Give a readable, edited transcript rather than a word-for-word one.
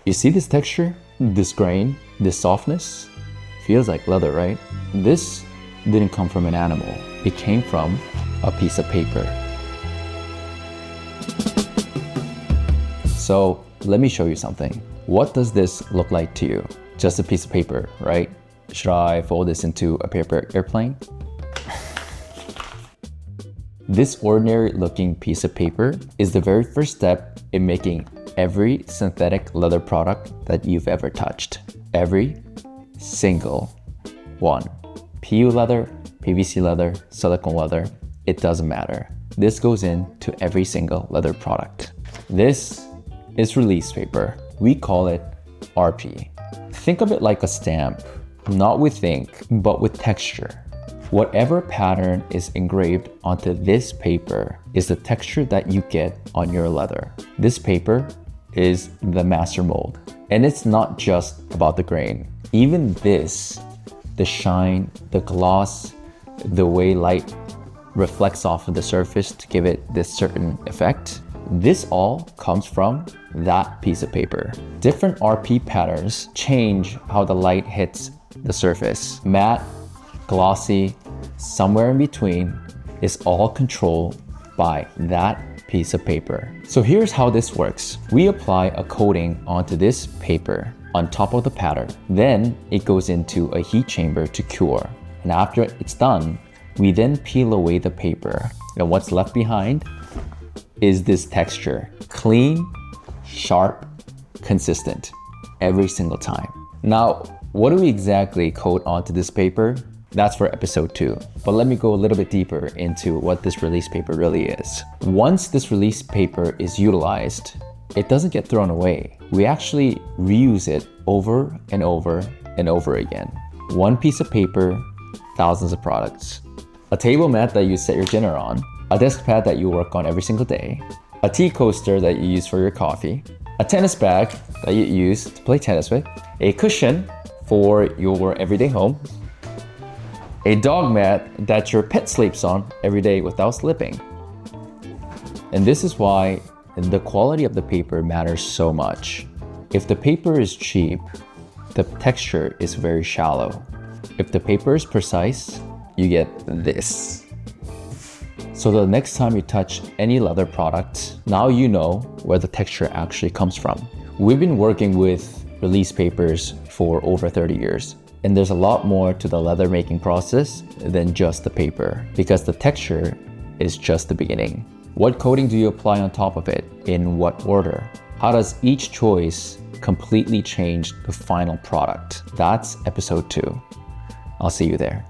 You see this texture, this grain, this softness? Feels like leather, right? This didn't come from an animal. It came from a piece of paper. So let me show you something. What does this look like to you? Just a piece of paper, right? Should I fold this into a paper airplane? This ordinary looking piece of paper is the very first step in making every synthetic leather product that you've ever touched. Every single one. PU leather, PVC leather, silicone leather, it doesn't matter. This goes into every single leather product. This is release paper. We call it RP. Think of it like a stamp, not with ink, but with texture. Whatever pattern is engraved onto this paper is the texture that you get on your leather. This paper is the master mold. And it's not just about the grain. Even this, the shine, the gloss, the way light reflects off of the surface to give it this certain effect, this all comes from that piece of paper. Different RP patterns change how the light hits the surface. Matte, glossy, somewhere in between is all controlled by that piece of paper. So here's how this works. We apply a coating onto this paper on top of the pattern. Then it goes into a heat chamber to cure. And after it's done, we then peel away the paper. And what's left behind is this texture. Clean, sharp, consistent every single time. Now, what do we exactly coat onto this paper? That's for episode 2. But let me go a little bit deeper into what this release paper really is. Once this release paper is utilized, it doesn't get thrown away. We actually reuse it over and over and over again. One piece of paper, thousands of products. A table mat that you set your dinner on, a desk pad that you work on every single day, a tea coaster that you use for your coffee, a tennis bag that you use to play tennis with, a cushion for your everyday home, a dog mat that your pet sleeps on every day without slipping. And this is why the quality of the paper matters so much. If the paper is cheap, the texture is very shallow. If the paper is precise, you get this. So the next time you touch any leather product, now you know where the texture actually comes from. We've been working with release papers for over 30 years. And there's a lot more to the leather making process than just the paper, because the texture is just the beginning. What coating do you apply on top of it? In what order? How does each choice completely change the final product? That's episode 2. I'll see you there.